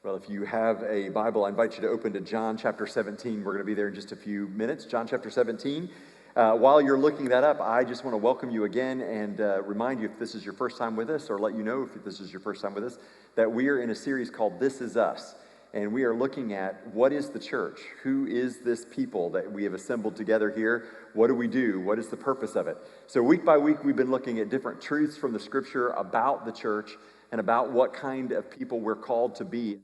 Well, if you have a Bible, I invite you to open to John chapter 17. We're going to be there in just a few minutes. John chapter 17. While you're looking that up, I just want to welcome you again and remind you, if this is your first time with us, or let you know if this is your first time with us, that we are in a series called This Is Us. And we are looking at what is the church? Who is this people that we have assembled together here? What do we do? What is the purpose of it? So week by week, we've been looking at different truths from the scripture about the church and about what kind of people we're called to be.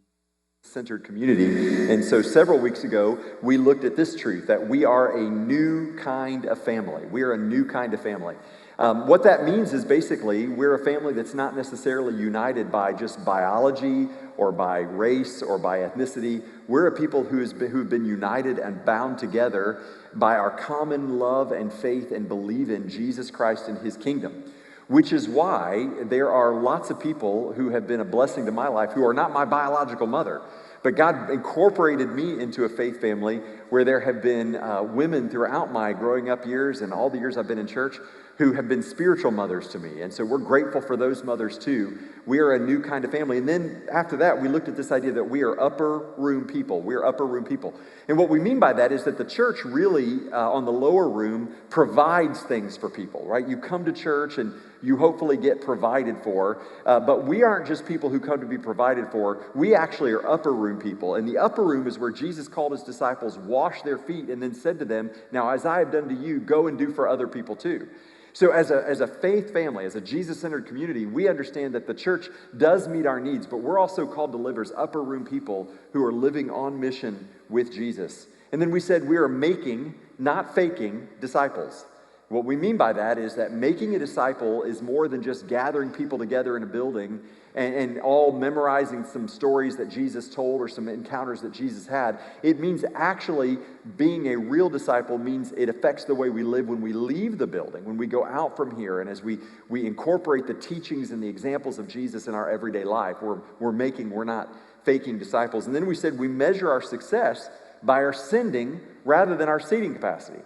Centered community. And so several weeks ago, we looked at this truth, that we are a new kind of family. We are a new kind of family. What that means is basically we're a family that's not necessarily united by just biology or by race or by ethnicity. We're a people who've been united and bound together by our common love and faith and believe in Jesus Christ and his kingdom. Which is why there are lots of people who have been a blessing to my life who are not my biological mother. But God incorporated me into a faith family where there have been women throughout my growing up years and all the years I've been in church who have been spiritual mothers to me. And so we're grateful for those mothers too. We are a new kind of family. And then after that, we looked at this idea that we are upper room people. We're upper room people. And what we mean by that is that the church really, on the lower room, provides things for people, right? You come to church and you hopefully get provided for. But we aren't just people who come to be provided for. We actually are upper room people. And the upper room is where Jesus called his disciples, wash their feet, and then said to them, now as I have done to you, go and do for other people too. So as a faith family, as a Jesus-centered community, we understand that the church does meet our needs, but we're also called to live as upper room people who are living on mission with Jesus. And then we said we are making, not faking, disciples. What we mean by that is that making a disciple is more than just gathering people together in a building and all memorizing some stories that Jesus told or some encounters that Jesus had. It means actually being a real disciple means it affects the way we live when we leave the building, when we go out from here, and as we incorporate the teachings and the examples of Jesus in our everyday life. We're not faking disciples. And then we said we measure our success by our sending rather than our seating capacity.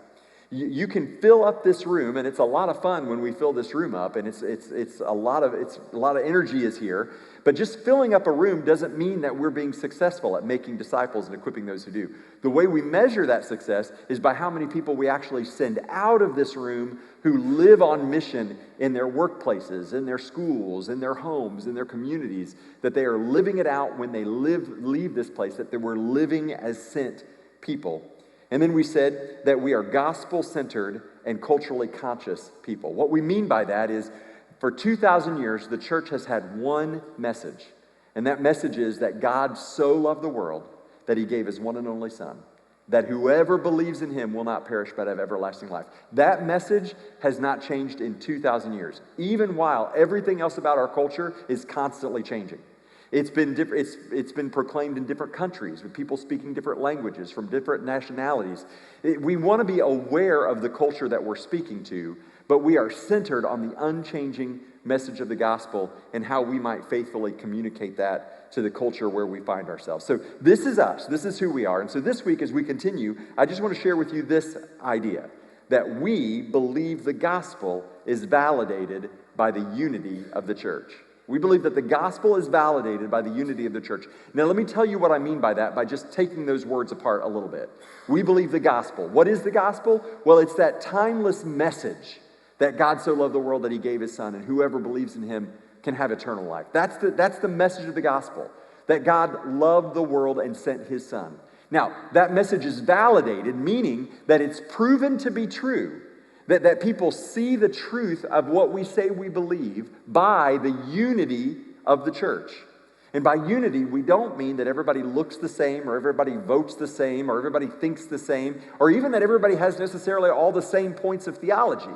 You can fill up this room, and it's a lot of fun when we fill this room up, and it's a lot of energy is here. But just filling up a room doesn't mean that we're being successful at making disciples and equipping those who do. The way we measure that success is by how many people we actually send out of this room who live on mission in their workplaces, in their schools, in their homes, in their communities, that they are living it out when they leave this place, that they were living as sent people. And then we said that we are gospel-centered and culturally conscious people. What we mean by that is, for 2,000 years, the church has had one message. And that message is that God so loved the world that he gave his one and only Son, that whoever believes in him will not perish but have everlasting life. That message has not changed in 2,000 years, even while everything else about our culture is constantly changing. It's been proclaimed in different countries with people speaking different languages from different nationalities. We want to be aware of the culture that we're speaking to, but we are centered on the unchanging message of the gospel and how we might faithfully communicate that to the culture where we find ourselves. So this is us. This is who we are. And so this week as we continue, I just want to share with you this idea, that we believe the gospel is validated by the unity of the church. We believe that the gospel is validated by the unity of the church. Now, let me tell you what I mean by that by just taking those words apart a little bit. We believe the gospel. What is the gospel? Well, it's that timeless message that God so loved the world that he gave his Son, and whoever believes in him can have eternal life. That's the message of the gospel, that God loved the world and sent his Son. Now, that message is validated, meaning that it's proven to be true. That people see the truth of what we say we believe by the unity of the church. And by unity, we don't mean that everybody looks the same, or everybody votes the same, or everybody thinks the same, or even that everybody has necessarily all the same points of theology.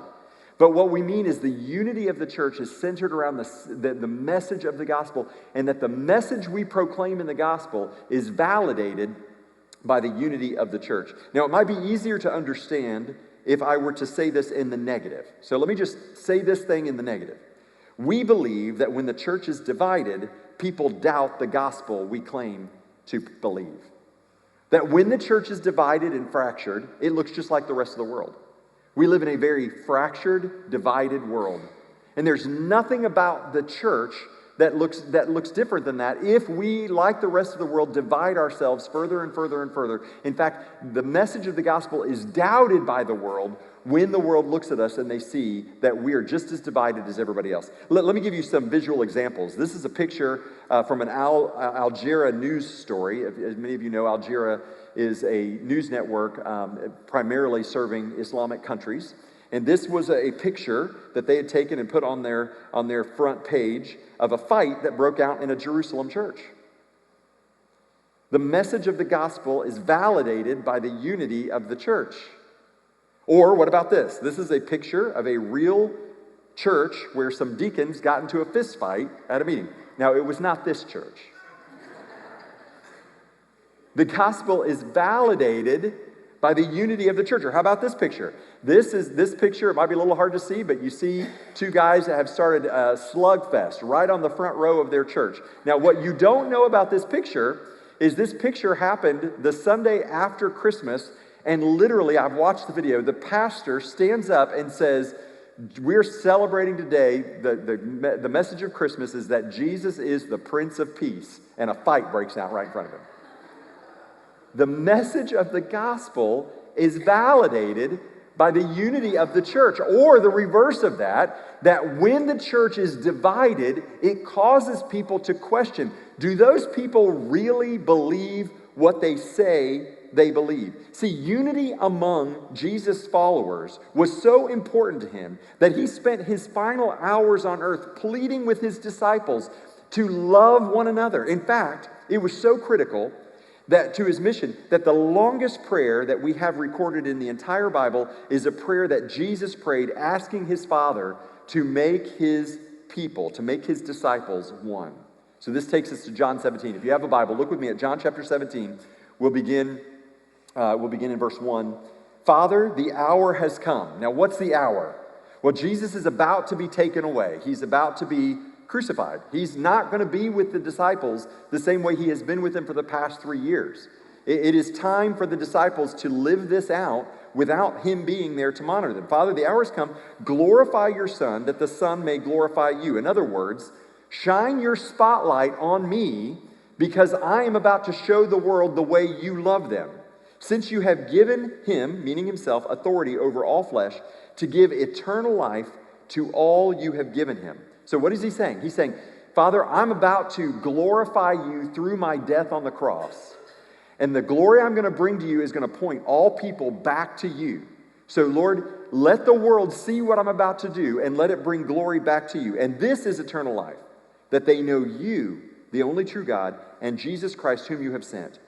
But what we mean is the unity of the church is centered around the message of the gospel, and that the message we proclaim in the gospel is validated by the unity of the church. Now, it might be easier to understand if I were to say this in the negative. So let me just say this thing in the negative. We believe that when the church is divided, people doubt the gospel we claim to believe. That when the church is divided and fractured, it looks just like the rest of the world. We live in a very fractured, divided world. And there's nothing about the church that looks different than that if we, like the rest of the world, divide ourselves further and further and further. In fact, the message of the gospel is doubted by the world when the world looks at us and they see that we are just as divided as everybody else. Let me give you some visual examples. This is a picture from an Al Jazeera news story. As many of you know, Al Jazeera is a news network primarily serving Islamic countries. And this was a picture that they had taken and put on their front page of a fight that broke out in a Jerusalem church. The message of the gospel is validated by the unity of the church. Or what about this? This is a picture of a real church where some deacons got into a fist fight at a meeting. Now, it was not this church. The gospel is validated by the unity of the church. Or how about this picture? This picture, it might be a little hard to see, but you see two guys that have started a slugfest right on the front row of their church. Now, what you don't know about this picture is this picture happened the Sunday after Christmas, and literally, I've watched the video, the pastor stands up and says, we're celebrating today, the message of Christmas is that Jesus is the Prince of Peace, and a fight breaks out right in front of him. The message of the gospel is validated by the unity of the church, or the reverse of that when the church is divided, it causes people to question, do those people really believe what they say they believe? See, unity among Jesus' followers was so important to him that he spent his final hours on earth pleading with his disciples to love one another. In fact, it was so critical that to his mission, that the longest prayer that we have recorded in the entire Bible is a prayer that Jesus prayed asking his Father to make his people, to make his disciples one. So this takes us to John 17. If you have a Bible, look with me at John chapter 17. We'll begin in verse 1. Father, the hour has come. Now, what's the hour? Well, Jesus is about to be taken away. He's about to be crucified. He's not going to be with the disciples the same way he has been with them for the past 3 years. It is time for the disciples to live this out without him being there to monitor them. Father, the hour has come. Glorify your Son, that the Son may glorify you. In other words, shine your spotlight on me, because I am about to show the world the way you love them. Since you have given him, meaning himself, authority over all flesh, to give eternal life to all you have given him. So what is he saying? He's saying, Father, I'm about to glorify you through my death on the cross. And the glory I'm going to bring to you is going to point all people back to you. So Lord, let the world see what I'm about to do and let it bring glory back to you. And this is eternal life, that they know you, the only true God, and Jesus Christ whom you have sent.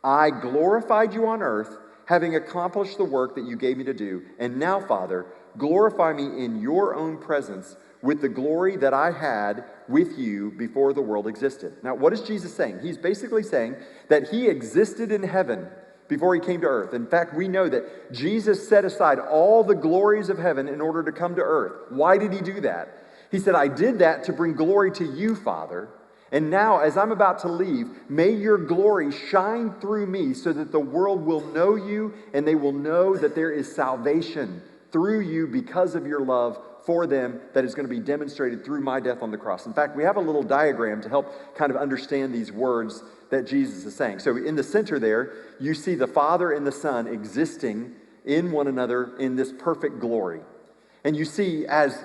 I glorified you on earth, having accomplished the work that you gave me to do. And now, Father, glorify me in your own presence with the glory that I had with you before the world existed. Now, what is Jesus saying? He's basically saying that he existed in heaven before he came to earth. In fact, we know that Jesus set aside all the glories of heaven in order to come to earth. Why did he do that? He said, I did that to bring glory to you, Father. And now, as I'm about to leave, may your glory shine through me so that the world will know you and they will know that there is salvation through you because of your love for them that is going to be demonstrated through my death on the cross. In fact, we have a little diagram to help kind of understand these words that Jesus is saying. So in the center there, you see the Father and the Son existing in one another in this perfect glory. And you see, as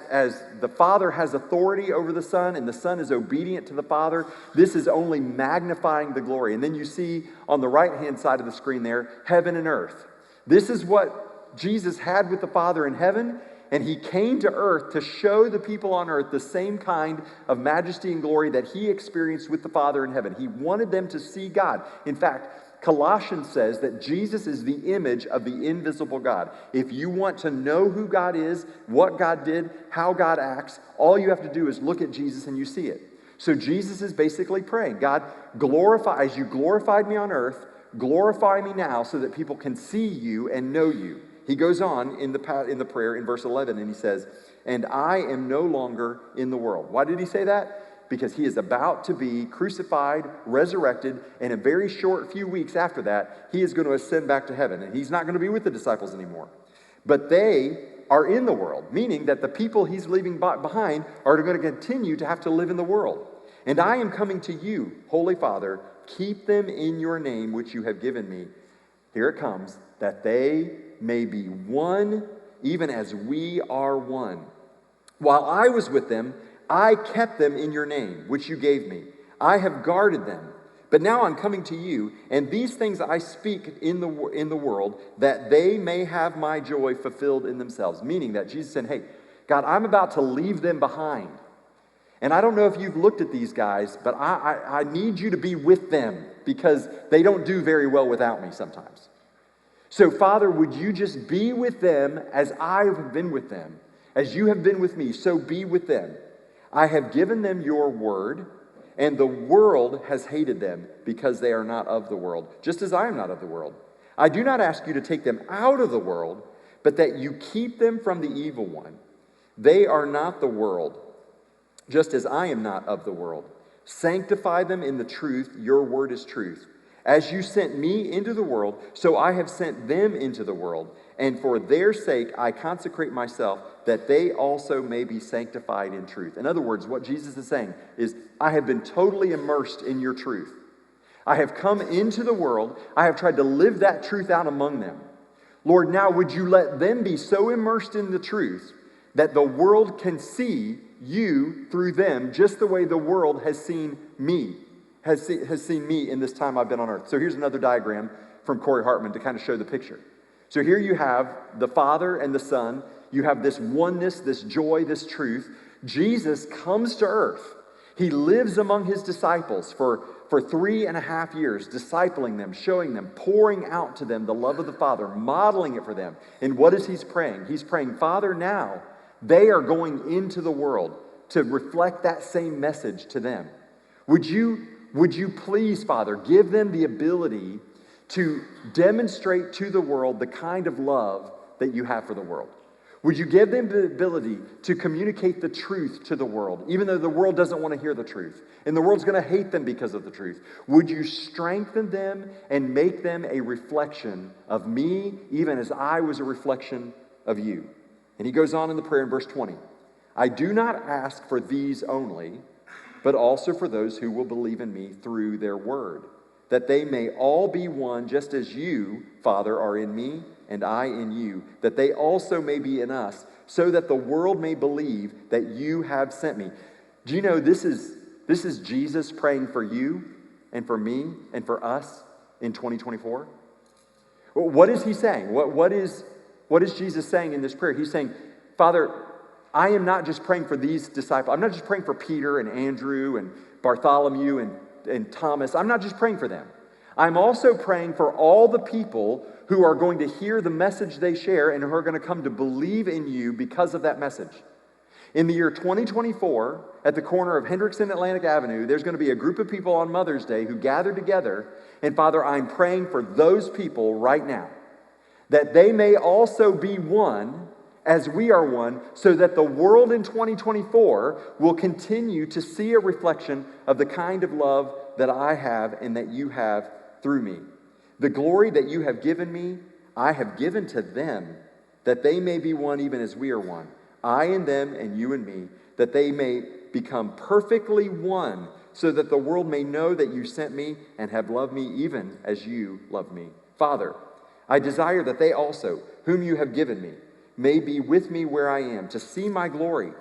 the Father has authority over the Son and the Son is obedient to the Father, this is only magnifying the glory. And then you see on the right-hand side of the screen there, heaven and earth. This is what Jesus had with the Father in heaven, and he came to earth to show the people on earth the same kind of majesty and glory that he experienced with the Father in heaven. He wanted them to see God. In fact, Colossians says that Jesus is the image of the invisible God. If you want to know who God is, what God did, how God acts, all you have to do is look at Jesus and you see it. So Jesus is basically praying, God, glorify, as you glorified me on earth, glorify me now so that people can see you and know you. He goes on in the prayer in verse 11 and he says, and I am no longer in the world. Why did he say that? Because he is about to be crucified, resurrected, and a very short few weeks after that, he is going to ascend back to heaven. And he's not going to be with the disciples anymore. But they are in the world, meaning that the people he's leaving behind are going to continue to have to live in the world. And I am coming to you, Holy Father, keep them in your name which you have given me. Here it comes, that they may be one, even as we are one. While I was with them, I kept them in your name, which you gave me. I have guarded them. But now I'm coming to you, and these things I speak in the world, that they may have my joy fulfilled in themselves. Meaning that Jesus said, hey, God, I'm about to leave them behind. And I don't know if you've looked at these guys, but I need you to be with them because they don't do very well without me sometimes. So, Father, would you just be with them as I have been with them? As you have been with me, so be with them. I have given them your word, and the world has hated them because they are not of the world, just as I am not of the world. I do not ask you to take them out of the world, but that you keep them from the evil one. They are not the world, just as I am not of the world. Sanctify them in the truth. Your word is truth. As you sent me into the world, so I have sent them into the world. And for their sake I consecrate myself, that they also may be sanctified in truth. In other words, what Jesus is saying is, I have been totally immersed in your truth. I have come into the world. I have tried to live that truth out among them. Lord, now would you let them be so immersed in the truth that the world can see you through them, just the way the world has seen me, has seen me in this time I've been on earth. So here's another diagram from Corey Hartman to kind of show the picture. So here you have the Father and the Son. You have this oneness, this joy, this truth. Jesus comes to earth. He lives among his disciples for 3.5 years, discipling them, showing them, pouring out to them the love of the Father, modeling it for them. And what is he praying? He's praying, Father, now they are going into the world to reflect that same message to them. Would you please, Father, give them the ability to demonstrate to the world the kind of love that you have for the world? Would you give them the ability to communicate the truth to the world, even though the world doesn't want to hear the truth, and the world's going to hate them because of the truth? Would you strengthen them and make them a reflection of me, even as I was a reflection of you? And he goes on in the prayer in verse 20. I do not ask for these only, but also for those who will believe in me through their word, that they may all be one, just as you, Father, are in me and I in you, that they also may be in us, so that the world may believe that you have sent me. Do you know this is Jesus praying for you and for me and for us in 2024? Well, what is he saying? What is Jesus saying in this prayer? He's saying, Father, I am not just praying for these disciples. I'm not just praying for Peter and Andrew and Bartholomew and Thomas. I'm not just praying for them. I'm also praying for all the people who are going to hear the message they share and who are going to come to believe in you because of that message. In the year 2024, at the corner of Hendricks and Atlantic Avenue, there's going to be a group of people on Mother's Day who gather together. And Father, I'm praying for those people right now, that they may also be one as we are one, so that the world in 2024 will continue to see a reflection of the kind of love that I have and that you have through me. The glory that you have given me, I have given to them, that they may be one even as we are one. I and them and you and me, that they may become perfectly one, so that the world may know that you sent me and have loved me even as you loved me. Father, I desire that they also, whom you have given me, may be with me where I am, to see my glory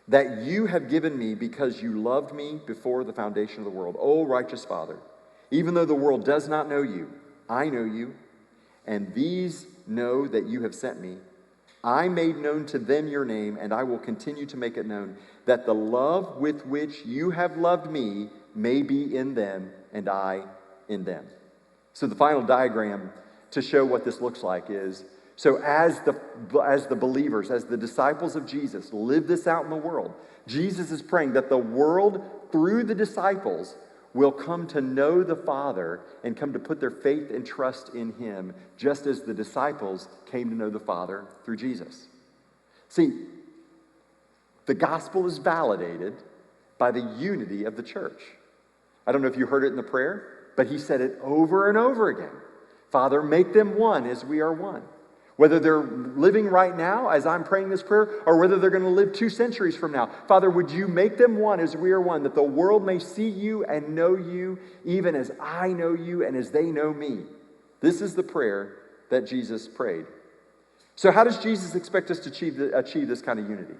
that you have given me because you loved me before the foundation of the world. O righteous Father, even though the world does not know you, I know you, and these know that you have sent me. I made known to them your name, and I will continue to make it known, that the love with which you have loved me may be in them, and I in them. So the final diagram to show what this looks like is, so as the believers, as the disciples of Jesus live this out in the world, Jesus is praying that the world, through the disciples, will come to know the Father and come to put their faith and trust in him, just as the disciples came to know the Father through Jesus. See, the gospel is validated by the unity of the church. I don't know if you heard it in the prayer, but he said it over and over again. Father, make them one as we are one. Whether they're living right now as I'm praying this prayer, or whether they're going to live 2 centuries from now. Father, would you make them one as we are one, that the world may see you and know you, even as I know you and as they know me. This is the prayer that Jesus prayed. So how does Jesus expect us to achieve this kind of unity?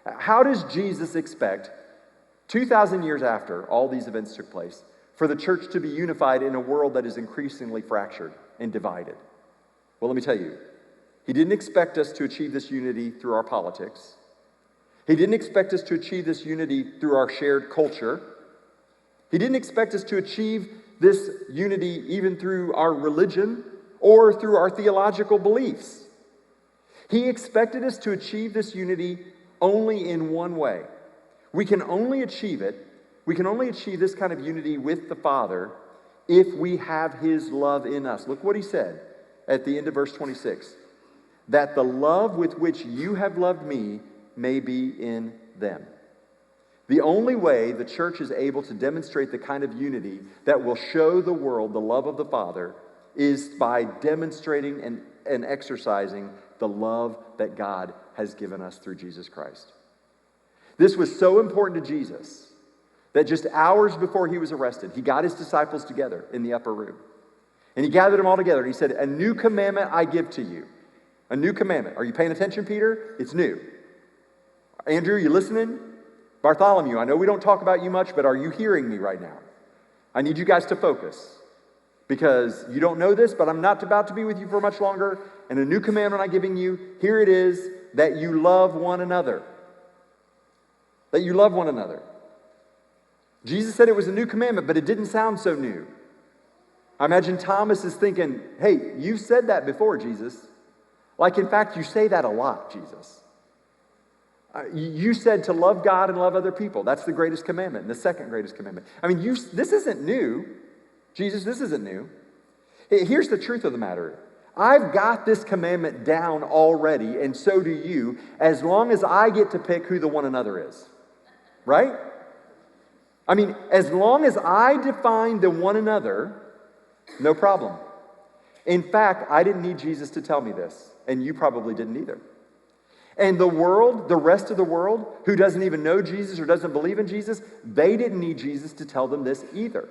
How does Jesus expect, 2,000 years after all these events took place, for the church to be unified in a world that is increasingly fractured and divided? Well, let me tell you. He didn't expect us to achieve this unity through our politics. He didn't expect us to achieve this unity through our shared culture. He didn't expect us to achieve this unity even through our religion or through our theological beliefs. He expected us to achieve this unity only in one way. We can only achieve this kind of unity with the Father if we have His love in us. Look what He said at the end of verse 26. That the love with which you have loved me may be in them. The only way the church is able to demonstrate the kind of unity that will show the world the love of the Father is by demonstrating and exercising the love that God has given us through Jesus Christ. This was so important to Jesus that just hours before He was arrested, He got His disciples together in the upper room. And He gathered them all together and He said, "A new commandment I give to you." A new commandment. Are you paying attention, Peter? It's new. Andrew, you listening? Bartholomew, I know we don't talk about you much, but are you hearing me right now? I need you guys to focus. Because you don't know this, but I'm not about to be with you for much longer. And a new commandment I'm giving you, here it is, that you love one another. That you love one another. Jesus said it was a new commandment, but it didn't sound so new. I imagine Thomas is thinking, hey, you said that before, Jesus. Like, in fact, you say that a lot, Jesus. You said to love God and love other people. That's the greatest commandment, and the second greatest commandment. I mean, this isn't new. Jesus, this isn't new. Here's the truth of the matter. I've got this commandment down already, and so do you, as long as I get to pick who the one another is. Right? I mean, as long as I define the one another, no problem. In fact, I didn't need Jesus to tell me this. And you probably didn't either. And the world, the rest of the world, who doesn't even know Jesus or doesn't believe in Jesus, they didn't need Jesus to tell them this either.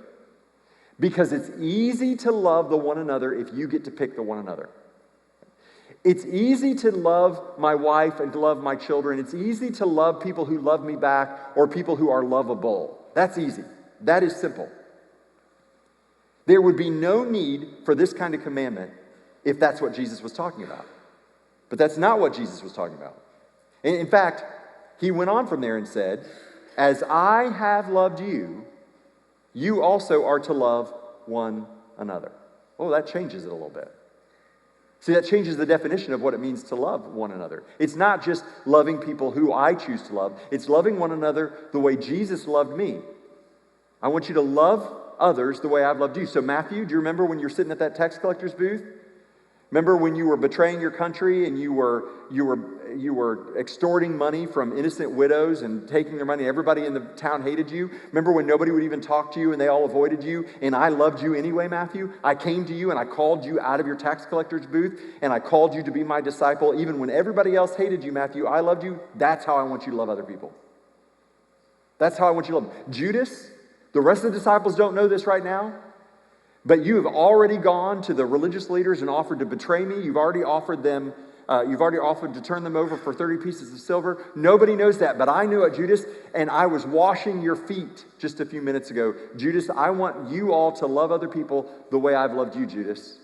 Because it's easy to love the one another if you get to pick the one another. It's easy to love my wife and to love my children. It's easy to love people who love me back or people who are lovable. That's easy. That is simple. There would be no need for this kind of commandment if that's what Jesus was talking about. But that's not what Jesus was talking about. In fact, He went on from there and said, "As I have loved you, you also are to love one another." Oh, that changes it a little bit. See, that changes the definition of what it means to love one another. It's not just loving people who I choose to love. It's loving one another the way Jesus loved me. I want you to love others the way I've loved you. So Matthew, do you remember when you were sitting at that tax collector's booth? Remember when you were betraying your country and you were extorting money from innocent widows and taking their money? Everybody in the town hated you. Remember when nobody would even talk to you and they all avoided you? And I loved you anyway, Matthew. I came to you and I called you out of your tax collector's booth and I called you to be my disciple. Even when everybody else hated you, Matthew, I loved you. That's how I want you to love other people. That's how I want you to love them. Judas, the rest of the disciples don't know this right now. But you have already gone to the religious leaders and offered to betray me. You've already offered to turn them over for 30 pieces of silver. Nobody knows that, but I knew it, Judas, and I was washing your feet just a few minutes ago. Judas, I want you all to love other people the way I've loved you, Judas.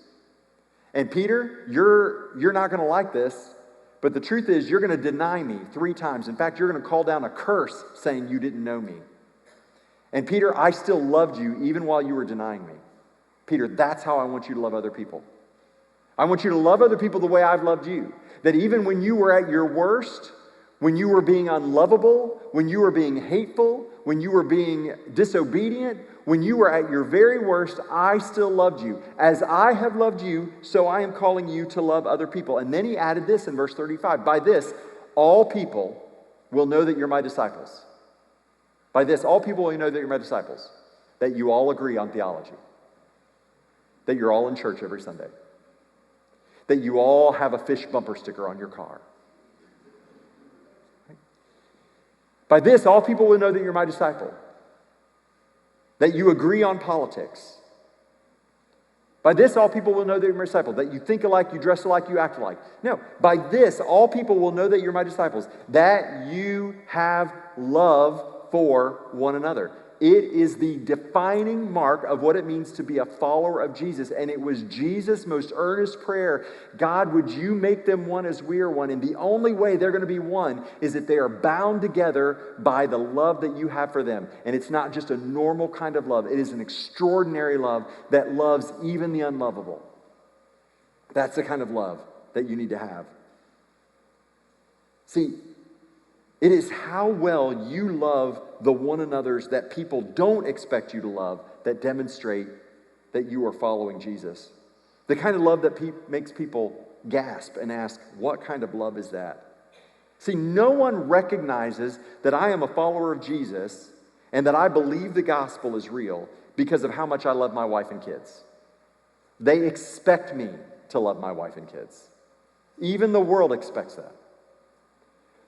And Peter, you're not going to like this, but the truth is you're going to deny me 3 times. In fact, you're going to call down a curse saying you didn't know me. And Peter, I still loved you even while you were denying me. Peter, that's how I want you to love other people. I want you to love other people the way I've loved you. That even when you were at your worst, when you were being unlovable, when you were being hateful, when you were being disobedient, when you were at your very worst, I still loved you. As I have loved you, so I am calling you to love other people. And then he added this in verse 35. By this, all people will know that you're my disciples. By this, all people will know that you're my disciples. That you all agree on theology. That you're all in church every Sunday. that you all have a fish bumper sticker on your car. By this, all people will know that you're my disciple, that you agree on politics. By this, all people will know that you're my disciple, that you think alike, you dress alike, you act alike. No, by this, all people will know that you're my disciples, that you have love for one another. It is the defining mark of what it means to be a follower of Jesus. And it was Jesus' most earnest prayer, God, would you make them one as we are one? And the only way they're going to be one is that they are bound together by the love that you have for them. And it's not just a normal kind of love. It is an extraordinary love that loves even the unlovable. That's the kind of love that you need to have. See, it is how well you love the one another's that people don't expect you to love that demonstrate that you are following Jesus. The kind of love that makes people gasp and ask, what kind of love is that? See, no one recognizes that I am a follower of Jesus and that I believe the gospel is real because of how much I love my wife and kids. They expect me to love my wife and kids. Even the world expects that.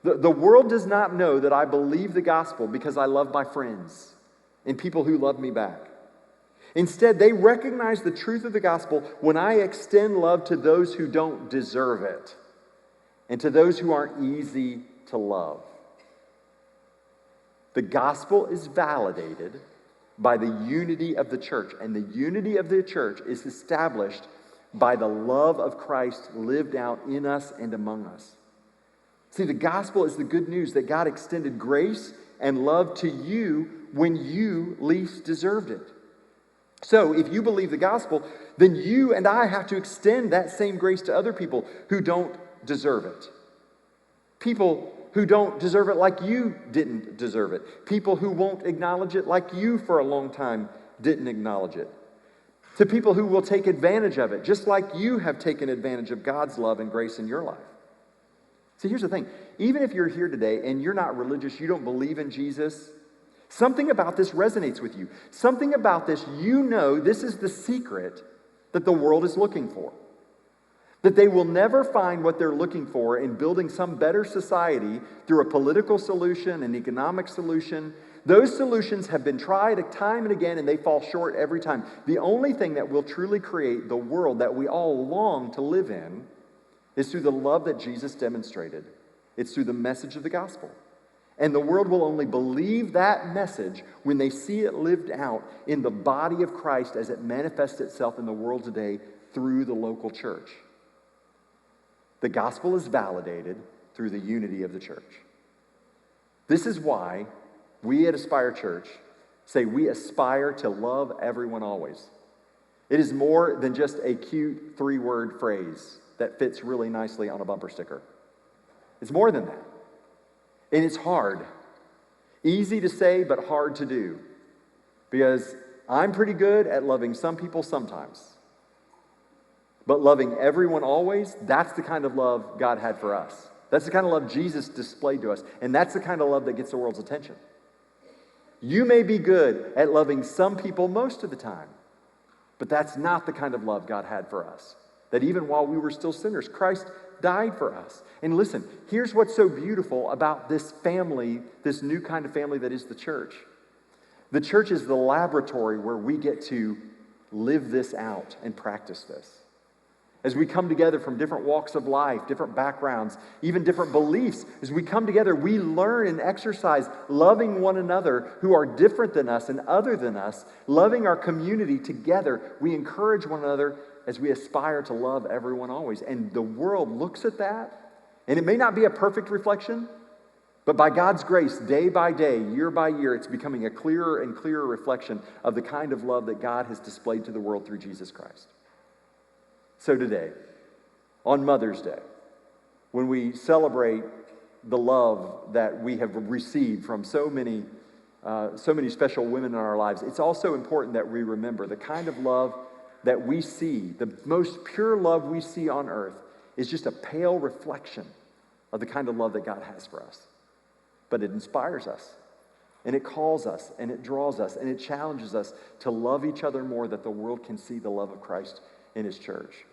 The world does not know that I believe the gospel because I love my friends and people who love me back. Instead, they recognize the truth of the gospel when I extend love to those who don't deserve it and to those who aren't easy to love. The gospel is validated by the unity of the church, and the unity of the church is established by the love of Christ lived out in us and among us. See, the gospel is the good news that God extended grace and love to you when you least deserved it. So, if you believe the gospel, then you and I have to extend that same grace to other people who don't deserve it. People who don't deserve it like you didn't deserve it. People who won't acknowledge it like you for a long time didn't acknowledge it. To people who will take advantage of it, just like you have taken advantage of God's love and grace in your life. See, here's the thing. Even if you're here today and you're not religious, you don't believe in Jesus, something about this resonates with you. Something about this, you know this is the secret that the world is looking for. That they will never find what they're looking for in building some better society through a political solution, an economic solution. Those solutions have been tried time and again, and they fall short every time. The only thing that will truly create the world that we all long to live in is through the love that Jesus demonstrated. It's through the message of the gospel. And the world will only believe that message when they see it lived out in the body of Christ as it manifests itself in the world today through the local church. The gospel is validated through the unity of the church. This is why we at Aspire Church say we aspire to love everyone always. It is more than just a cute 3-word phrase that fits really nicely on a bumper sticker. It's more than that. And it's hard. Easy to say, but hard to do. Because I'm pretty good at loving some people sometimes. But loving everyone always, that's the kind of love God had for us. That's the kind of love Jesus displayed to us. And that's the kind of love that gets the world's attention. You may be good at loving some people most of the time, but that's not the kind of love God had for us. That even while we were still sinners, Christ died for us. And listen, here's what's so beautiful about this family, this new kind of family that is the church. The church is the laboratory where we get to live this out and practice this. As we come together from different walks of life, different backgrounds, even different beliefs, as we come together, we learn and exercise loving one another who are different than us and other than us, loving our community together. We encourage one another as we aspire to love everyone always. And the world looks at that, and it may not be a perfect reflection, but by God's grace, day by day, year by year, it's becoming a clearer and clearer reflection of the kind of love that God has displayed to the world through Jesus Christ. So today, on Mother's Day, when we celebrate the love that we have received from so many special women in our lives, it's also important that we remember the kind of love that we see, the most pure love we see on earth, is just a pale reflection of the kind of love that God has for us. But it inspires us, and it calls us, and it draws us, and it challenges us to love each other more, that the world can see the love of Christ in His church.